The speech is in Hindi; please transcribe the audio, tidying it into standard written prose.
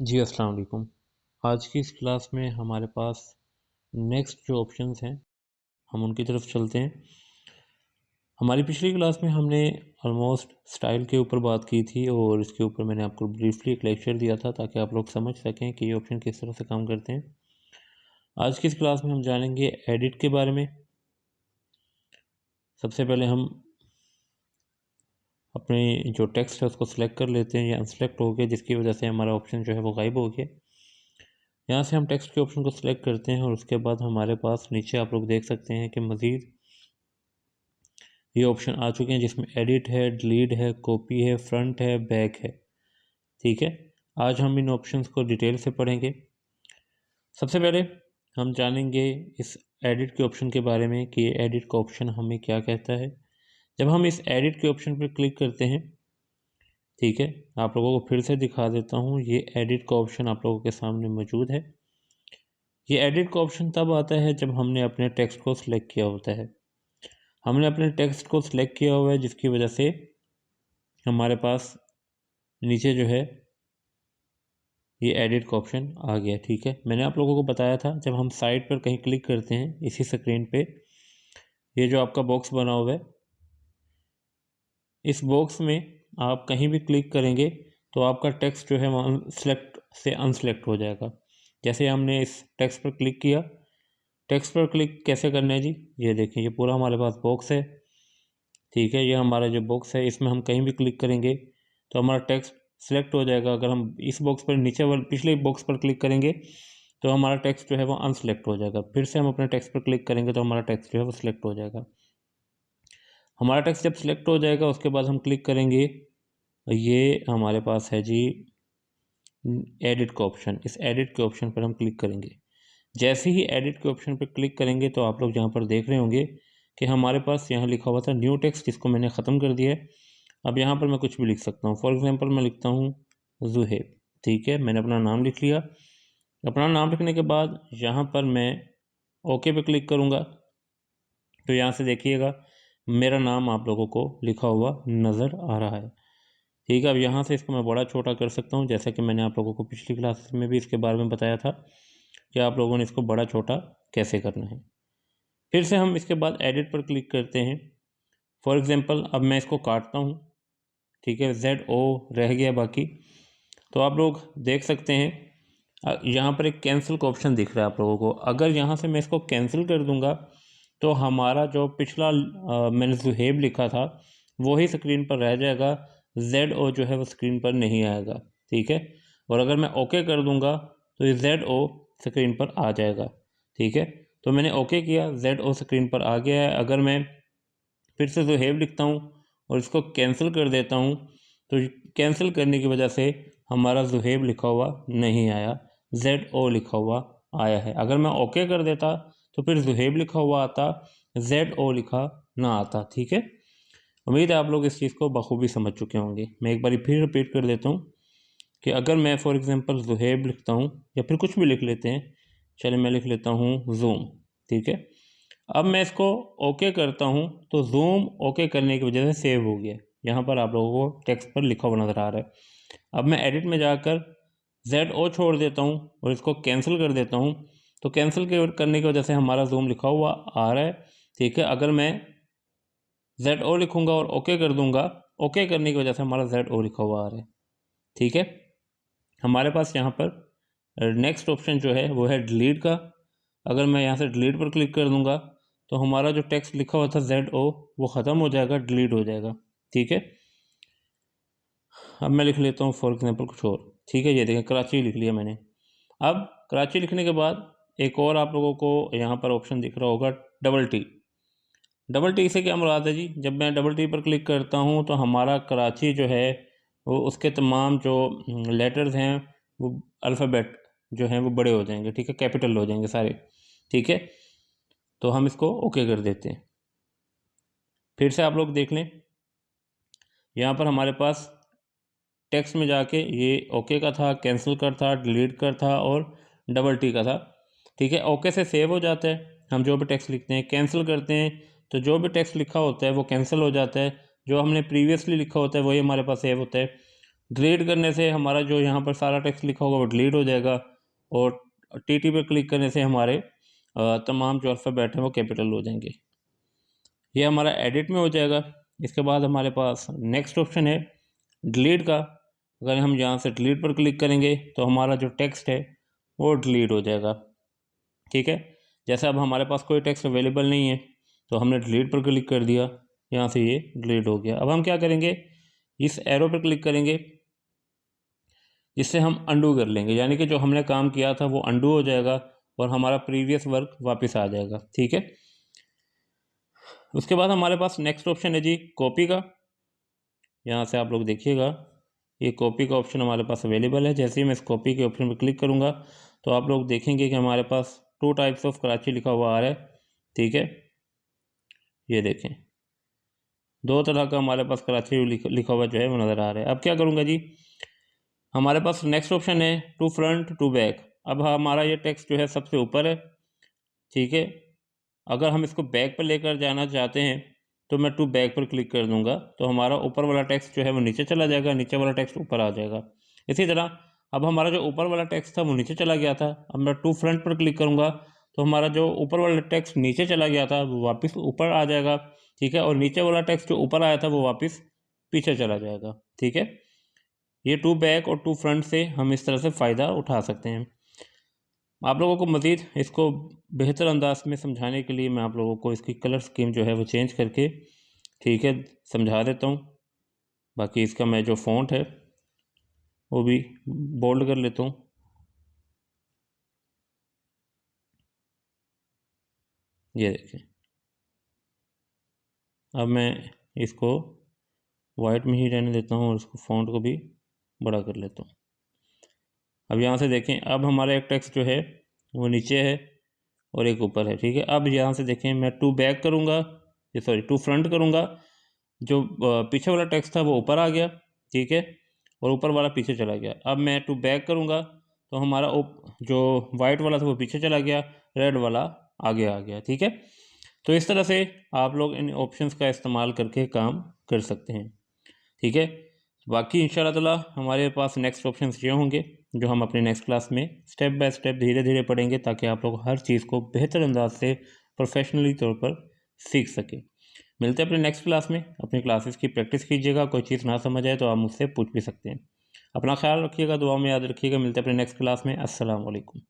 जी अस्सलाम वालेकुम। आज की इस क्लास में हमारे पास नेक्स्ट जो ऑप्शंस हैं हम उनकी तरफ चलते हैं। हमारी पिछली क्लास में हमने ऑलमोस्ट स्टाइल के ऊपर बात की थी और इसके ऊपर मैंने आपको ब्रीफली एक लेक्चर दिया था ताकि आप लोग समझ सकें कि ये ऑप्शन किस तरह से काम करते हैं। आज की इस क्लास में हम जानेंगे एडिट के बारे में। सबसे पहले हम अपने जो टेक्स्ट है उसको सिलेक्ट कर लेते हैं। ये अनसेलेक्ट हो गया जिसकी वजह से हमारा ऑप्शन जो है वो गायब हो गया। यहाँ से हम टेक्स्ट के ऑप्शन को सिलेक्ट करते हैं और उसके बाद हमारे पास नीचे आप लोग देख सकते हैं कि मज़ीद ये ऑप्शन आ चुके हैं जिसमें एडिट है, डिलीट है, कॉपी है, फ्रंट है, बैक है। ठीक है, आज हम इन ऑप्शंस को डिटेल से पढ़ेंगे। सबसे पहले हम जानेंगे इस एडिट के ऑप्शन के बारे में कि एडिट का ऑप्शन हमें क्या कहता है। जब हम इस एडिट के ऑप्शन पर क्लिक करते हैं, ठीक है, आप लोगों को फिर से दिखा देता हूँ। ये एडिट का ऑप्शन आप लोगों के सामने मौजूद है। ये एडिट का ऑप्शन तब आता है जब हमने अपने टेक्स्ट को सिलेक्ट किया होता है। हमने अपने टेक्स्ट को सिलेक्ट किया हुआ है जिसकी वजह से हमारे पास नीचे जो है ये एडिट का ऑप्शन आ गया। ठीक है, मैंने आप लोगों को बताया था जब हम साइड पर कहीं क्लिक करते हैं इसी स्क्रीन पे, ये जो आपका बॉक्स बना हुआ है, इस बॉक्स में आप कहीं भी क्लिक करेंगे तो आपका टेक्स्ट जो है वहाँ सेलेक्ट से अनसेलेक्ट हो जाएगा। जैसे हमने इस टेक्स्ट पर क्लिक किया, टेक्स्ट पर क्लिक कैसे करना है जी, ये देखें, ये पूरा हमारे पास बॉक्स है। ठीक है, ये हमारा जो बॉक्स है इसमें हम कहीं भी क्लिक करेंगे तो हमारा टेक्स्ट सिलेक्ट हो जाएगा। अगर हम इस बॉक्स पर नीचे वाले पिछले बॉक्स पर क्लिक करेंगे तो हमारा टेक्स्ट जो है वो अनसेलेक्ट हो जाएगा। फिर से हम अपने टेक्स्ट पर क्लिक करेंगे तो हमारा टेक्स्ट जो है वो सिलेक्ट हो जाएगा। हमारा टेक्स्ट जब सिलेक्ट हो जाएगा उसके बाद हम क्लिक करेंगे, ये हमारे पास है जी एडिट का ऑप्शन। इस एडिट के ऑप्शन पर हम क्लिक करेंगे। जैसे ही एडिट के ऑप्शन पर क्लिक करेंगे तो आप लोग यहाँ पर देख रहे होंगे कि हमारे पास यहाँ लिखा हुआ था न्यू टेक्स्ट, जिसको मैंने ख़त्म कर दिया है। अब यहाँ पर मैं कुछ भी लिख सकता हूँ। फॉर एग्ज़ाम्पल मैं लिखता हूँ ज़ुहैब। ठीक है, मैंने अपना नाम लिख लिया। अपना नाम लिखने के बाद यहाँ पर मैं ओके पे क्लिक करूँगा तो यहाँ से देखिएगा मेरा नाम आप लोगों को लिखा हुआ नज़र आ रहा है। ठीक है, अब यहाँ से इसको मैं बड़ा छोटा कर सकता हूँ, जैसा कि मैंने आप लोगों को पिछली क्लास में भी इसके बारे में बताया था कि आप लोगों ने इसको बड़ा छोटा कैसे करना है। फिर से हम इसके बाद एडिट पर क्लिक करते हैं। फॉर एग्ज़ाम्पल अब मैं इसको काटता हूँ। ठीक है, ZO रह गया बाकी। तो आप लोग देख सकते हैं यहाँ पर एक कैंसिल का ऑप्शन दिख रहा है आप लोगों को। अगर यहाँ से मैं इसको कैंसिल कर दूँगा तो हमारा जो पिछला मैंने ज़ुहैब लिखा था वही स्क्रीन पर रह जाएगा। ZO जो है वो स्क्रीन पर नहीं आएगा। ठीक है, और अगर मैं ओके कर दूँगा तो ये ZO स्क्रीन पर आ जाएगा। ठीक है, तो मैंने ओके किया, ZO स्क्रीन पर आ गया है। अगर मैं फिर से ज़ुहैब लिखता हूँ और इसको कैंसिल कर देता हूँ तो कैंसिल करने की वजह से हमारा ज़ुहैब लिखा हुआ नहीं आया, ZO लिखा हुआ आया है। अगर मैं ओके कर देता तो फिर ज़ुहैब लिखा हुआ आता, ZO लिखा ना आता। ठीक है, उम्मीद है आप लोग इस चीज़ को बखूबी समझ चुके होंगे। मैं एक बार फिर रिपीट कर देता हूँ कि अगर मैं फॉर एग्ज़ाम्पल ज़ुहैब लिखता हूँ या फिर कुछ भी लिख लेते हैं, चलिए मैं लिख लेता हूँ ज़ूम। ठीक है, अब मैं इसको ओके करता हूँ तो ज़ूम ओके करने की वजह से सेव हो गया। यहाँ पर आप लोगों को टेक्स्ट पर लिखा हुआ नज़र आ रहा है। अब मैं एडिट में जाकर ZO छोड़ देता हूँ और इसको कैंसिल कर देता हूँ तो कैंसिल करने की वजह से हमारा ज़ूम लिखा हुआ आ रहा है। ठीक है, अगर मैं ZO लिखूँगा और ओके कर दूँगा, ओके करने की वजह से हमारा ZO लिखा हुआ आ रहा है। ठीक है, हमारे पास यहाँ पर नेक्स्ट ऑप्शन जो है वो है डिलीट का। अगर मैं यहाँ से डिलीट पर क्लिक कर दूँगा तो हमारा जो टेक्स्ट लिखा हुआ था ZO वो ख़त्म हो जाएगा, डिलीट हो जाएगा। ठीक है, अब मैं लिख लेता हूँ फॉर एग्ज़ाम्पल कुछ और। ठीक है, ये देखें कराची लिख लिया मैंने। अब कराची लिखने के बाद एक और आप लोगों को यहाँ पर ऑप्शन दिख रहा होगा डबल टी। डबल टी से क्या मुराद है जी, जब मैं डबल टी पर क्लिक करता हूँ तो हमारा कराची जो है वो उसके तमाम जो लेटर्स हैं वो अल्फ़ाबेट जो हैं वो बड़े हो जाएंगे। ठीक है, कैपिटल हो जाएंगे सारे। ठीक है, तो हम इसको ओके कर देते हैं। फिर से आप लोग देख लें, यहाँ पर हमारे पास टेक्स्ट में जाके ये ओके का था, कैंसिल का था, डिलीट का था और डबल टी का था। ठीक है, ओके से सेव हो जाता है हम जो भी टेक्स्ट लिखते हैं। कैंसिल करते हैं तो जो भी टेक्स्ट लिखा होता है वो कैंसिल हो जाता है, जो हमने प्रीवियसली लिखा होता है वही हमारे पास सेव होता है। डिलीट करने से हमारा जो यहाँ पर सारा टेक्स्ट लिखा होगा वो डिलीट हो जाएगा, और टी पे क्लिक करने से हमारे तमाम जो अल्फ़ाबेट हैं वो कैपिटल हो जाएंगे। ये हमारा एडिट में हो जाएगा। इसके बाद हमारे पास नेक्स्ट ऑप्शन है डिलीट का। अगर हम यहाँ से डिलीट पर क्लिक करेंगे तो हमारा जो टेक्स्ट है वो डिलीट हो जाएगा। ठीक है, जैसे अब हमारे पास कोई टेक्स्ट अवेलेबल नहीं है तो हमने डिलीट पर क्लिक कर दिया, यहाँ से ये डिलीट हो गया। अब हम क्या करेंगे, इस एरो पर क्लिक करेंगे, जिससे हम अंडू कर लेंगे, यानी कि जो हमने काम किया था वो अंडू हो जाएगा और हमारा प्रीवियस वर्क वापस आ जाएगा। ठीक है, उसके बाद हमारे पास नेक्स्ट ऑप्शन है जी कॉपी का। यहाँ से आप लोग देखिएगा ये कॉपी का ऑप्शन हमारे पास अवेलेबल है। जैसे ही मैं इस कॉपी के ऑप्शन पर क्लिक करूँगा तो आप लोग देखेंगे कि हमारे पास 2 टाइप्स ऑफ कराची लिखा हुआ आ रहा है। ठीक है, ये देखें 2 तरह का हमारे पास कराची लिखा हुआ जो है वो नज़र आ रहा है। अब क्या करूँगा जी, हमारे पास नेक्स्ट ऑप्शन है टू फ्रंट टू बैक। अब हमारा ये टेक्स्ट जो है सबसे ऊपर है। ठीक है, अगर हम इसको बैक पर लेकर जाना चाहते हैं तो मैं टू बैक पर क्लिक कर दूंगा तो हमारा ऊपर वाला टेक्स्ट जो है वो नीचे चला जाएगा, नीचे वाला टेक्स्ट ऊपर आ जाएगा। इसी तरह अब हमारा जो ऊपर वाला टेक्स्ट था वो नीचे चला गया था, अब मैं टू फ्रंट पर क्लिक करूंगा तो हमारा जो ऊपर वाला टेक्स्ट नीचे चला गया था वो वापस ऊपर आ जाएगा। ठीक है, और नीचे वाला टेक्स्ट जो ऊपर आया था वो वापस पीछे चला जाएगा। ठीक है, ये टू बैक और टू फ्रंट से हम इस तरह से फ़ायदा उठा सकते हैं। आप लोगों को मज़ीद इसको बेहतर अंदाज में समझाने के लिए मैं आप लोगों को इसकी कलर स्कीम जो है वो चेंज करके, ठीक है, समझा देता हूँ। बाकी इसका मैं जो फ़ॉन्ट है वो भी बोल्ड कर लेता हूँ। ये देखें, अब मैं इसको वाइट में ही रहने देता हूँ और इसको फ़ॉन्ट को भी बड़ा कर लेता हूँ। अब यहाँ से देखें, अब हमारा एक टेक्स्ट जो है वो नीचे है और एक ऊपर है। ठीक है, अब यहाँ से देखें मैं टू बैक करूँगा, ये सॉरी टू फ्रंट करूँगा, जो पीछे वाला टेक्स्ट था वो ऊपर आ गया। ठीक है, और ऊपर वाला पीछे चला गया। अब मैं टू बैक करूँगा तो हमारा जो वाइट वाला था वो पीछे चला गया, रेड वाला आगे आ गया। ठीक है, तो इस तरह से आप लोग इन ऑप्शंस का इस्तेमाल करके काम कर सकते हैं। ठीक है, बाकी इंशाल्लाह ताला हमारे पास नेक्स्ट ऑप्शंस ये होंगे जो हम अपने नेक्स्ट क्लास में स्टेप बाय स्टेप धीरे धीरे पढ़ेंगे, ताकि आप लोग हर चीज़ को बेहतर अंदाज से प्रोफेशनली तौर पर सीख सकें। मिलते हैं अपने नेक्स्ट क्लास में। अपनी क्लासेस की प्रैक्टिस कीजिएगा, कोई चीज़ ना समझ आए तो आप मुझसे पूछ भी सकते हैं। अपना ख्याल रखिएगा, दुआ में याद रखिएगा। मिलते हैं अपने नेक्स्ट क्लास में। अस्सलाम वालेकुम।